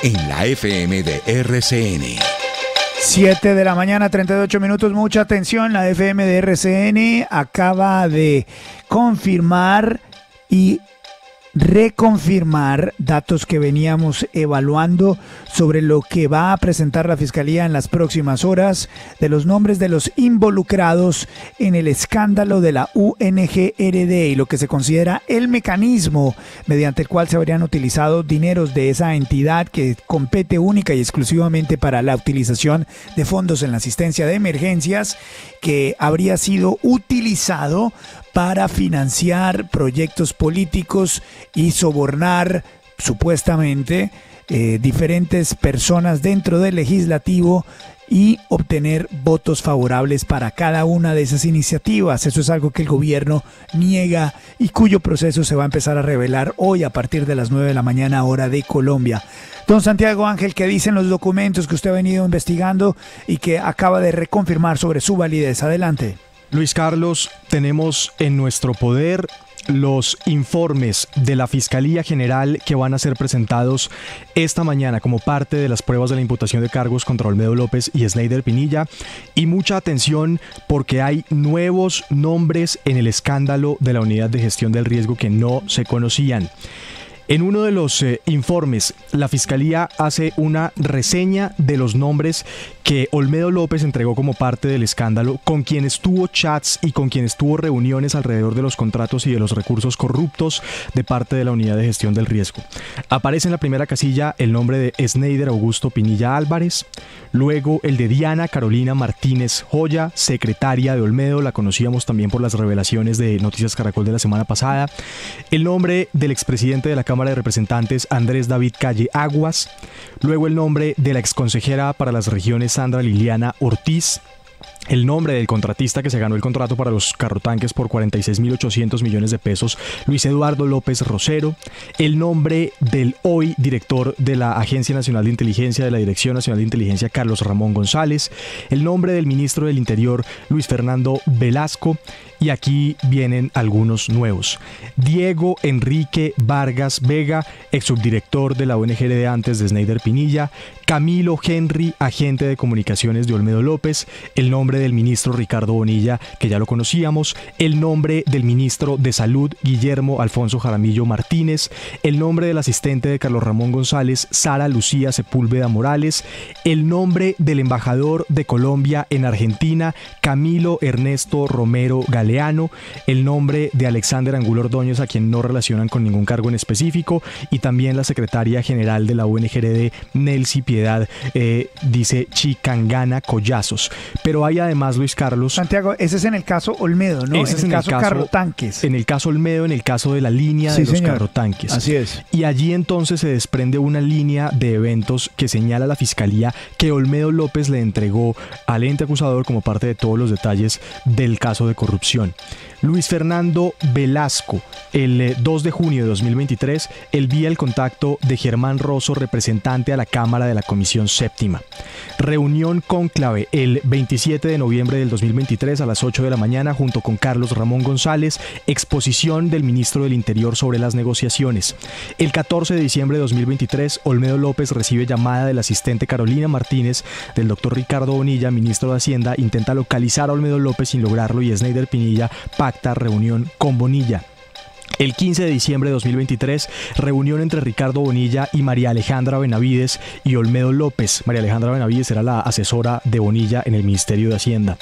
en la FM de RCN. 7 de la mañana, 38 minutos. Mucha atención, la FM de RCN acaba de confirmar y reconfirmar datos que veníamos evaluando sobre lo que va a presentar la Fiscalía en las próximas horas de los nombres de los involucrados en el escándalo de la UNGRD y lo que se considera el mecanismo mediante el cual se habrían utilizado dineros de esa entidad que compete única y exclusivamente para la utilización de fondos en la asistencia de emergencias, que habría sido utilizado para financiar proyectos políticos y sobornar supuestamente diferentes personas dentro del legislativo y obtener votos favorables para cada una de esas iniciativas. Eso es algo que el gobierno niega y cuyo proceso se va a empezar a revelar hoy a partir de las 9 de la mañana hora de Colombia. Don Santiago Ángel, ¿qué dicen los documentos que usted ha venido investigando y que acaba de reconfirmar sobre su validez? Adelante. Luis Carlos, tenemos en nuestro poder los informes de la Fiscalía General que van a ser presentados esta mañana como parte de las pruebas de la imputación de cargos contra Olmedo López y Sneider Pinilla. Y mucha atención porque hay nuevos nombres en el escándalo de la Unidad de Gestión del Riesgo que no se conocían. En uno de los informes, la Fiscalía hace una reseña de los nombres que Olmedo López entregó como parte del escándalo, con quienes tuvo chats y con quienes tuvo reuniones alrededor de los contratos y de los recursos corruptos de parte de la Unidad de Gestión del Riesgo. Aparece en la primera casilla el nombre de Sneider Augusto Pinilla Álvarez, luego el de Diana Carolina Martínez Joya, secretaria de Olmedo, la conocíamos también por las revelaciones de Noticias Caracol de la semana pasada, el nombre del expresidente de la Cámara de Representantes Andrés David Calle Aguas, luego el nombre de la exconsejera para las regiones Sandra Liliana Ortiz, el nombre del contratista que se ganó el contrato para los carrotanques por 46.800 millones de pesos, Luis Eduardo López Rosero, el nombre del hoy director de la Agencia Nacional de Inteligencia, de la Dirección Nacional de Inteligencia, Carlos Ramón González, el nombre del ministro del Interior, Luis Fernando Velasco, y aquí vienen algunos nuevos. Diego Enrique Vargas Vega, ex subdirector de la UNGRD antes de Sneider Pinilla, Camilo Henry, agente de comunicaciones de Olmedo López, el nombre del ministro Ricardo Bonilla, que ya lo conocíamos, el nombre del ministro de Salud, Guillermo Alfonso Jaramillo Martínez, el nombre del asistente de Carlos Ramón González, Sara Lucía Sepúlveda Morales, el nombre del embajador de Colombia en Argentina, Camilo Ernesto Romero Galeano, el nombre de Alexander Angulo Ordóñez, a quien no relacionan con ningún cargo en específico, y también la secretaria general de la UNGRD, Nelcy Piedad, dice Chicangana Collazos. Pero hay además, Luis Carlos... Santiago, ese es en el caso Olmedo, ¿no? Ese es en el caso carrotanques. En el caso Olmedo, en el caso de la línea de los carrotanques. Así es. Y allí entonces se desprende una línea de eventos que señala la Fiscalía que Olmedo López le entregó al ente acusador como parte de todos los detalles del caso de corrupción. Luis Fernando Velasco, el 2 de junio de 2023, envía el contacto de Germán Rosso, representante a la Cámara de la Comisión Séptima. Reunión cónclave el 27 de noviembre del 2023 a las 8 de la mañana junto con Carlos Ramón González, exposición del ministro del Interior sobre las negociaciones. El 14 de diciembre de 2023, Olmedo López recibe llamada del asistente Carolina Martínez del doctor Ricardo Bonilla, ministro de Hacienda, intenta localizar a Olmedo López sin lograrlo y Sneider Pinilla pacta reunión con Bonilla. El 15 de diciembre de 2023, reunión entre Ricardo Bonilla y María Alejandra Benavides y Olmedo López. María Alejandra Benavides era la asesora de Bonilla en el Ministerio de Hacienda.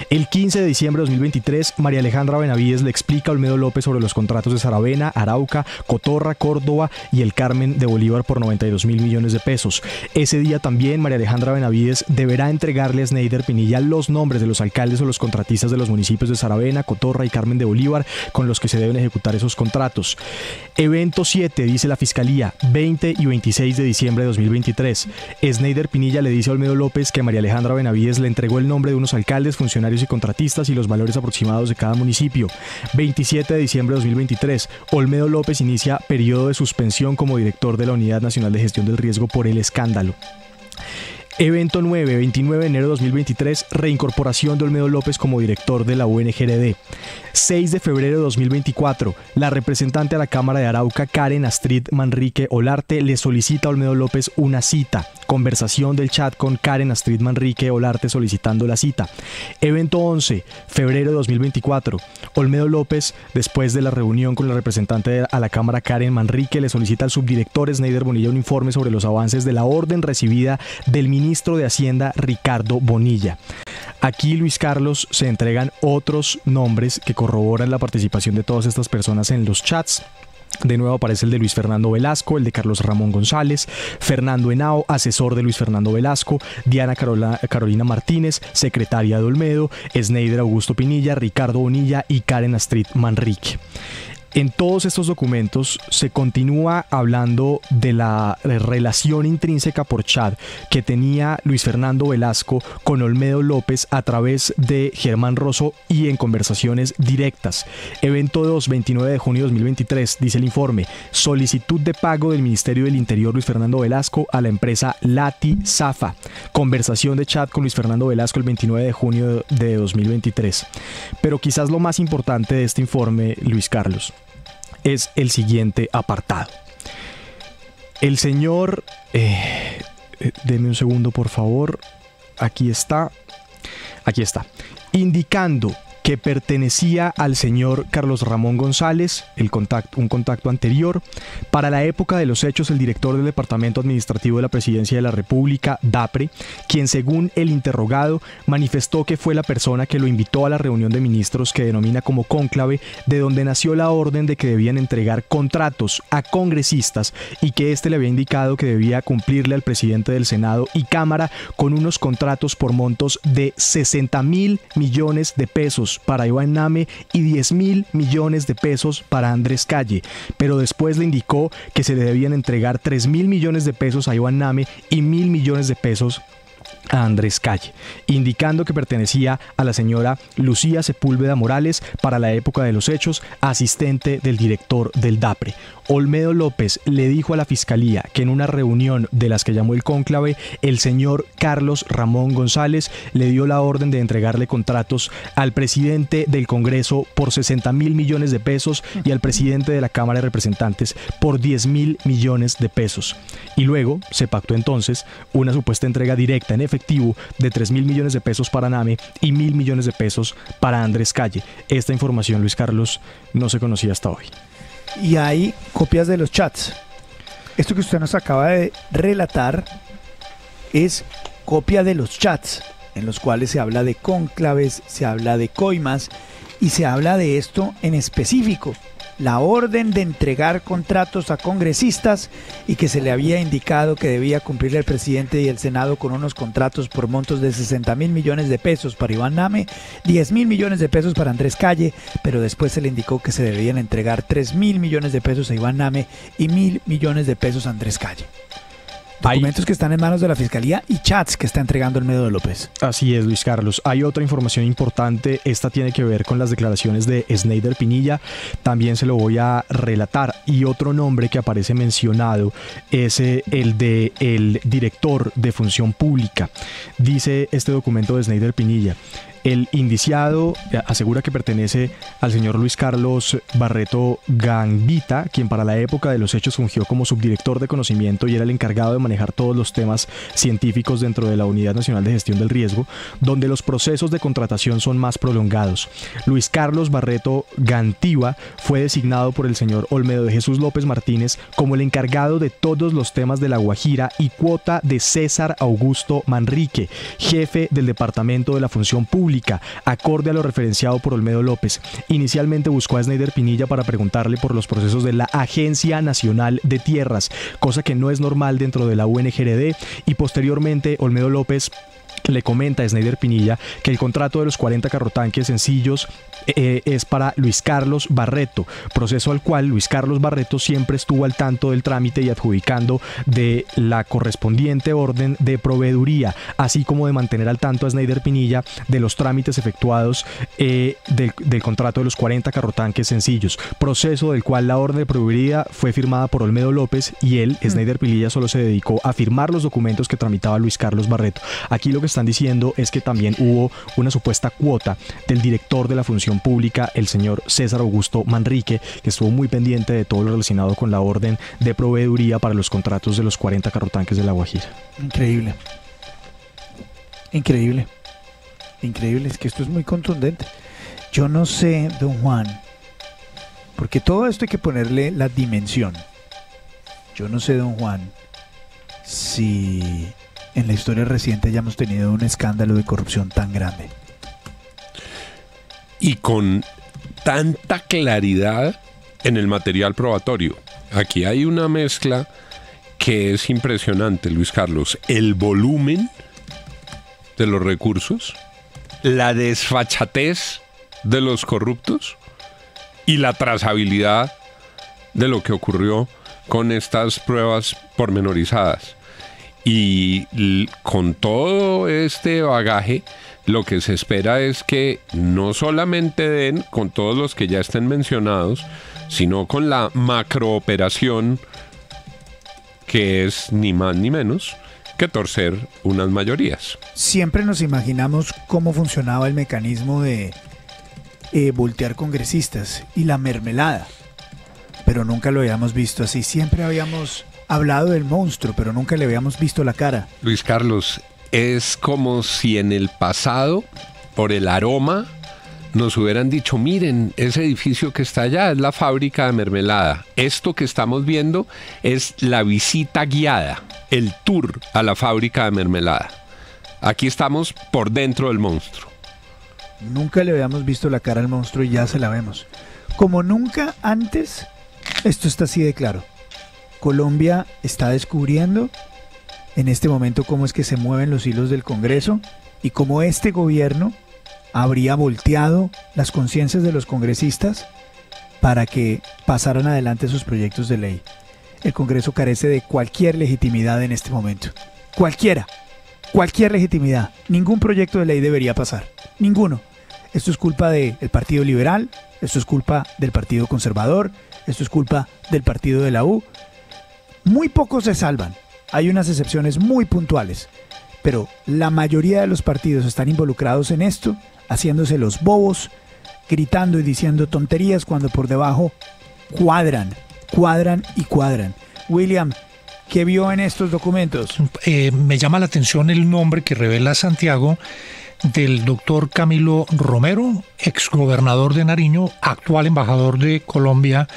El 15 de diciembre de 2023, María Alejandra Benavides le explica a Olmedo López sobre los contratos de Saravena, Arauca, Cotorra, Córdoba y el Carmen de Bolívar por 92.000 millones de pesos. Ese día también María Alejandra Benavides deberá entregarle a Sneider Pinilla los nombres de los alcaldes o los contratistas de los municipios de Saravena, Cotorra y Carmen de Bolívar con los que se deben ejecutar esos contratos. Evento 7, dice la Fiscalía, 20 y 26 de diciembre de 2023. Sneider Pinilla le dice a Olmedo López que María Alejandra Benavides le entregó el nombre de unos alcaldes, funcionarios y contratistas y los valores aproximados de cada municipio. 27 de diciembre de 2023. Olmedo López inicia periodo de suspensión como director de la Unidad Nacional de Gestión del Riesgo por el escándalo. Evento 9, 29 de enero de 2023, reincorporación de Olmedo López como director de la UNGRD. 6 de febrero de 2024, la representante a la Cámara de Arauca, Karen Astrid Manrique Olarte, le solicita a Olmedo López una cita. Conversación del chat con Karen Astrid Manrique Olarte solicitando la cita. Evento 11, febrero de 2024, Olmedo López, después de la reunión con la representante a la Cámara, Karen Manrique, le solicita al subdirector Sneider Bonilla un informe sobre los avances de la orden recibida del ministro de Hacienda, Ricardo Bonilla. Aquí, Luis Carlos, se entregan otros nombres que corroboran la participación de todas estas personas en los chats. De nuevo aparece el de Luis Fernando Velasco, el de Carlos Ramón González, Fernando Henao, asesor de Luis Fernando Velasco, Diana Carolina Martínez, secretaria de Olmedo, Sneider Augusto Pinilla, Ricardo Bonilla y Karen Astrid Manrique. En todos estos documentos se continúa hablando de la relación intrínseca por chat que tenía Luis Fernando Velasco con Olmedo López a través de Germán Rosso y en conversaciones directas. Evento 2, 29 de junio de 2023, dice el informe, solicitud de pago del Ministerio del Interior Luis Fernando Velasco a la empresa Lati Safa. Conversación de chat con Luis Fernando Velasco el 29 de junio de 2023. Pero quizás lo más importante de este informe, Luis Carlos, es el siguiente apartado. El señor, deme un segundo por favor, aquí está, indicando que pertenecía al señor Carlos Ramón González, un contacto anterior. Para la época de los hechos, el director del Departamento Administrativo de la Presidencia de la República, DAPRE, quien según el interrogado manifestó que fue la persona que lo invitó a la reunión de ministros que denomina como cónclave, de donde nació la orden de que debían entregar contratos a congresistas y que éste le había indicado que debía cumplirle al presidente del Senado y Cámara con unos contratos por montos de 60.000 millones de pesos para Iván Name y 10.000 millones de pesos para Andrés Calle, pero después le indicó que se le debían entregar 3.000 millones de pesos a Iván Name y 1.000 millones de pesos a Andrés Calle, indicando que pertenecía a la señora Lucía Sepúlveda Morales, para la época de los hechos, asistente del director del DAPRE. Olmedo López le dijo a la Fiscalía que en una reunión de las que llamó el cónclave, el señor Carlos Ramón González le dio la orden de entregarle contratos al presidente del Congreso por 60.000 millones de pesos y al presidente de la Cámara de Representantes por 10.000 millones de pesos. Y luego se pactó entonces una supuesta entrega directa en efectivo de 3.000 millones de pesos para Name y 1.000 millones de pesos para Andrés Calle. Esta información, Luis Carlos, no se conocía hasta hoy. Y hay copias de los chats. Esto que usted nos acaba de relatar es copia de los chats en los cuales se habla de cónclaves, se habla de coimas y se habla de esto en específico. La orden de entregar contratos a congresistas y que se le había indicado que debía cumplir el presidente y el Senado con unos contratos por montos de 60.000 millones de pesos para Iván Name, 10.000 millones de pesos para Andrés Calle, pero después se le indicó que se debían entregar 3.000 millones de pesos a Iván Name y 1.000 millones de pesos a Andrés Calle. Documentos que están en manos de la Fiscalía y chats que está entregando Olmedo López. Así es, Luis Carlos. Hay otra información importante. Esta tiene que ver con las declaraciones de Sneider Pinilla. También se lo voy a relatar. Y otro nombre que aparece mencionado es el de el director de Función Pública. Dice este documento de Sneider Pinilla: el indiciado asegura que pertenece al señor Luis Carlos Barreto Gambita, quien para la época de los hechos fungió como subdirector de conocimiento y era el encargado de manejar todos los temas científicos dentro de la Unidad Nacional de Gestión del Riesgo, donde los procesos de contratación son más prolongados. Luis Carlos Barreto Gantiva fue designado por el señor Olmedo de Jesús López Martínez como el encargado de todos los temas de La Guajira y cuota de César Augusto Manrique, jefe del Departamento de la Función Pública, acorde a lo referenciado por Olmedo López. Inicialmente buscó a Sneider Pinilla para preguntarle por los procesos de la Agencia Nacional de Tierras, cosa que no es normal dentro de la UNGRD, y posteriormente Olmedo López le comenta a Sneider Pinilla que el contrato de los 40 carrotanques sencillos es para Luis Carlos Barreto, proceso al cual Luis Carlos Barreto siempre estuvo al tanto del trámite y adjudicando de la correspondiente orden de proveeduría, así como de mantener al tanto a Sneider Pinilla de los trámites efectuados del contrato de los 40 carrotanques sencillos, proceso del cual la orden de proveeduría fue firmada por Olmedo López y él, Sneider Pinilla, solo se dedicó a firmar los documentos que tramitaba Luis Carlos Barreto. Aquí lo que están diciendo es que también hubo una supuesta cuota del director de la función pública, el señor César Augusto Manrique, que estuvo muy pendiente de todo lo relacionado con la orden de proveeduría para los contratos de los 40 carrotanques de La Guajira. Increíble. Increíble. Increíble, es que esto es muy contundente. Yo no sé, don Juan, porque todo esto hay que ponerle la dimensión. Yo no sé, don Juan, si en la historia reciente hayamos tenido un escándalo de corrupción tan grande. Y con tanta claridad en el material probatorio. Aquí hay una mezcla que es impresionante, Luis Carlos. El volumen de los recursos, la desfachatez de los corruptos y la trazabilidad de lo que ocurrió con estas pruebas pormenorizadas. Y con todo este bagaje, lo que se espera es que no solamente den con todos los que ya estén mencionados, sino con la macrooperación que es ni más ni menos que torcer unas mayorías. Siempre nos imaginamos cómo funcionaba el mecanismo de voltear congresistas y la mermelada, pero nunca lo habíamos visto así. Siempre habíamos hablado del monstruo, pero nunca le habíamos visto la cara. Luis Carlos, es como si en el pasado, por el aroma, nos hubieran dicho, miren, ese edificio que está allá es la fábrica de mermelada. Esto que estamos viendo es la visita guiada, el tour a la fábrica de mermelada. Aquí estamos por dentro del monstruo. Nunca le habíamos visto la cara al monstruo y ya se la vemos. Como nunca antes, esto está así de claro. Colombia está descubriendo en este momento cómo es que se mueven los hilos del Congreso y cómo este gobierno habría volteado las conciencias de los congresistas para que pasaran adelante sus proyectos de ley. El Congreso carece de cualquier legitimidad en este momento. Cualquier legitimidad. Ningún proyecto de ley debería pasar. Ninguno. Esto es culpa del Partido Liberal, esto es culpa del Partido Conservador, esto es culpa del Partido de la U. Muy pocos se salvan. Hay unas excepciones muy puntuales. Pero la mayoría de los partidos están involucrados en esto, haciéndose los bobos, gritando y diciendo tonterías cuando por debajo cuadran. William, ¿qué vio en estos documentos? Me llama la atención el nombre que revela Santiago del doctor Camilo Romero, exgobernador de Nariño, actual embajador de Colombia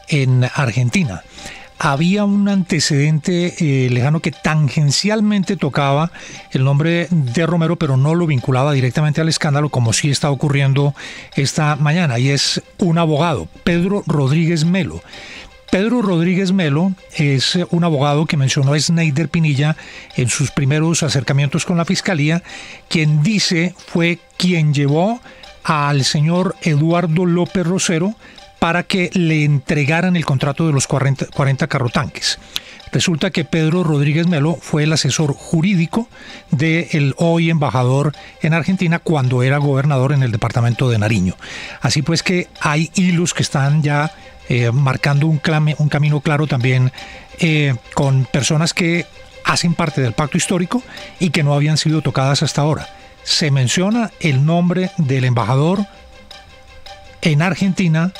en Argentina. Había un antecedente lejano que tangencialmente tocaba el nombre de Romero, pero no lo vinculaba directamente al escándalo, como sí está ocurriendo esta mañana, y es un abogado, Pedro Rodríguez Melo. Pedro Rodríguez Melo es un abogado que mencionó a Sneider Pinilla en sus primeros acercamientos con la Fiscalía, quien dice fue quien llevó al señor Eduardo López Rosero para que le entregaran el contrato de los 40 carrotanques. Resulta que Pedro Rodríguez Melo fue el asesor jurídico del hoy embajador en Argentina cuando era gobernador en el departamento de Nariño. Así pues que hay hilos que están ya marcando un camino claro también con personas que hacen parte del pacto histórico y que no habían sido tocadas hasta ahora. Se menciona el nombre del embajador en Argentina,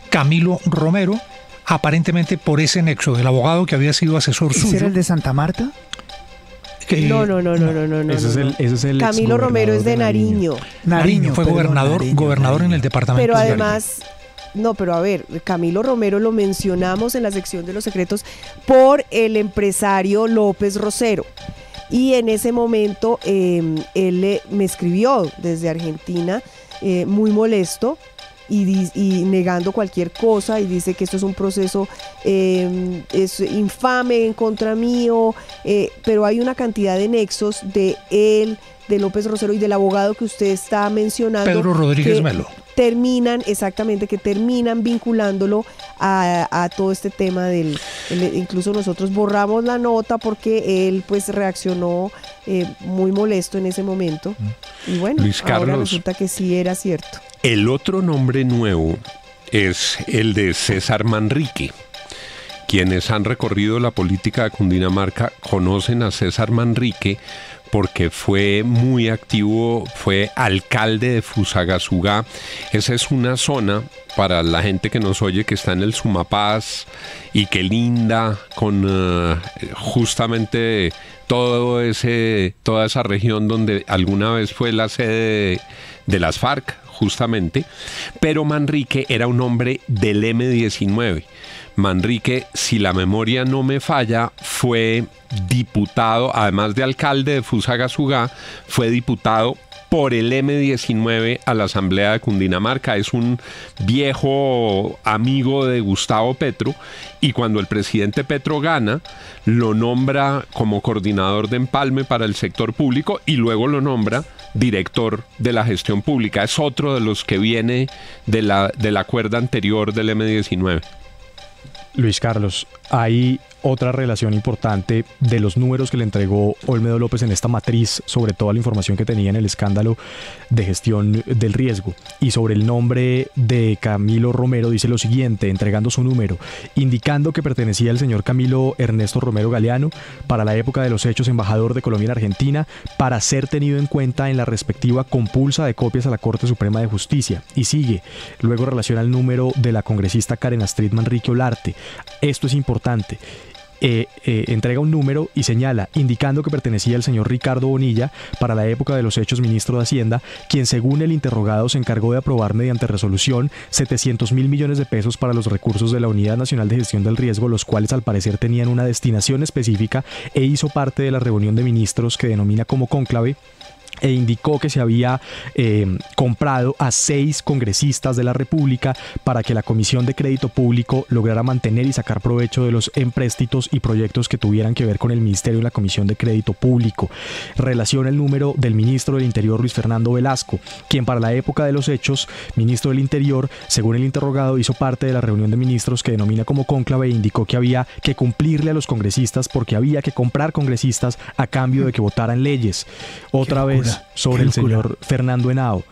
Camilo Romero, aparentemente por ese nexo del abogado que había sido asesor suyo. ¿Ese era el de Santa Marta? No. Ese es el Camilo Romero es de Nariño. Nariño fue gobernador en el departamento. Pero además, no, pero a ver, Camilo Romero lo mencionamos en la sección de los secretos por el empresario López Rosero. Y en ese momento él me escribió desde Argentina, muy molesto, y negando cualquier cosa, y dice que esto es un proceso es infame en contra mío, pero hay una cantidad de nexos de él, de López Rosero y del abogado que usted está mencionando, Pedro Rodríguez Melo, terminan vinculándolo a todo este tema incluso nosotros borramos la nota porque él pues reaccionó muy molesto en ese momento, y bueno, Luis Carlos, ahora resulta que sí era cierto. El otro nombre nuevo es el de César Manrique. Quienes han recorrido la política de Cundinamarca conocen a César Manrique porque fue muy activo, fue alcalde de Fusagasugá. Esa es una zona, para la gente que nos oye, que está en el Sumapaz y que linda con justamente toda esa región donde alguna vez fue la sede de las FARC, justamente. Pero Manrique era un hombre del M-19. Manrique, si la memoria no me falla, fue diputado, además de alcalde de Fusagasugá, fue diputado por el M-19 a la Asamblea de Cundinamarca. Es un viejo amigo de Gustavo Petro, y cuando el presidente Petro gana, lo nombra como coordinador de empalme para el sector público y luego lo nombra director de la gestión pública. Es otro de los que viene de la cuerda anterior del M-19. Luis Carlos, hay otra relación importante de los números que le entregó Olmedo López en esta matriz sobre toda la información que tenía en el escándalo de gestión del riesgo, y sobre el nombre de Camilo Romero dice lo siguiente, entregando su número, indicando que pertenecía al señor Camilo Ernesto Romero Galeano, para la época de los hechos embajador de Colombia en Argentina, para ser tenido en cuenta en la respectiva compulsa de copias a la Corte Suprema de Justicia. Y sigue, luego relaciona el número de la congresista Karen Astrid Manrique Olarte. Esto es importante. Entrega un número y señala, indicando que pertenecía al señor Ricardo Bonilla, para la época de los hechos ministro de Hacienda, quien según el interrogado se encargó de aprobar mediante resolución 700.000 millones de pesos para los recursos de la Unidad Nacional de Gestión del Riesgo, los cuales al parecer tenían una destinación específica, e hizo parte de la reunión de ministros que denomina como cónclave, e indicó que se había comprado a 6 congresistas de la República para que la Comisión de Crédito Público lograra mantener y sacar provecho de los empréstitos y proyectos que tuvieran que ver con el Ministerio y la Comisión de Crédito Público. Relaciona el número del ministro del Interior, Luis Fernando Velasco, quien para la época de los hechos, ministro del Interior, según el interrogado, hizo parte de la reunión de ministros que denomina como cónclave, e indicó que había que cumplirle a los congresistas porque había que comprar congresistas a cambio de que votaran leyes. Otra vez sobre el señor Fernando Henao,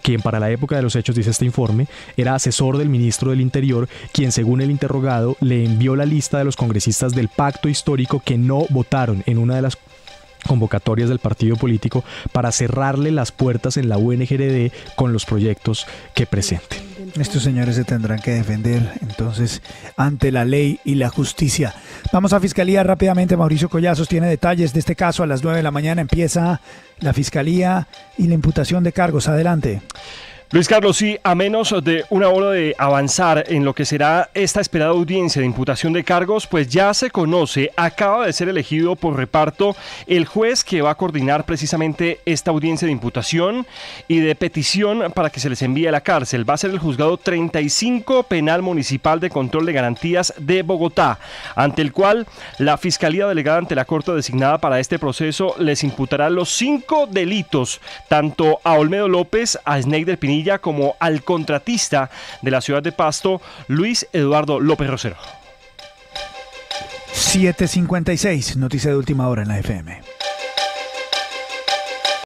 quien para la época de los hechos, dice este informe, era asesor del ministro del Interior, quien según el interrogado le envió la lista de los congresistas del pacto histórico que no votaron en una de las convocatorias del partido político para cerrarle las puertas en la UNGRD con los proyectos que presenten. Estos señores se tendrán que defender entonces ante la ley y la justicia. Vamos a Fiscalía rápidamente. Mauricio Collazos tiene detalles de este caso. A las 9 de la mañana empieza la Fiscalía y la imputación de cargos. Adelante. Luis Carlos, sí, a menos de una hora de avanzar en lo que será esta esperada audiencia de imputación de cargos, pues ya se conoce, acaba de ser elegido por reparto el juez que va a coordinar precisamente esta audiencia de imputación y de petición para que se les envíe a la cárcel. Va a ser el juzgado 35 Penal Municipal de Control de Garantías de Bogotá, ante el cual la Fiscalía delegada ante la Corte designada para este proceso les imputará los 5 delitos, tanto a Olmedo López, a Sneider Pinilla, como al contratista de la ciudad de Pasto, Luis Eduardo López Rosero. 7:56, noticia de última hora en la FM.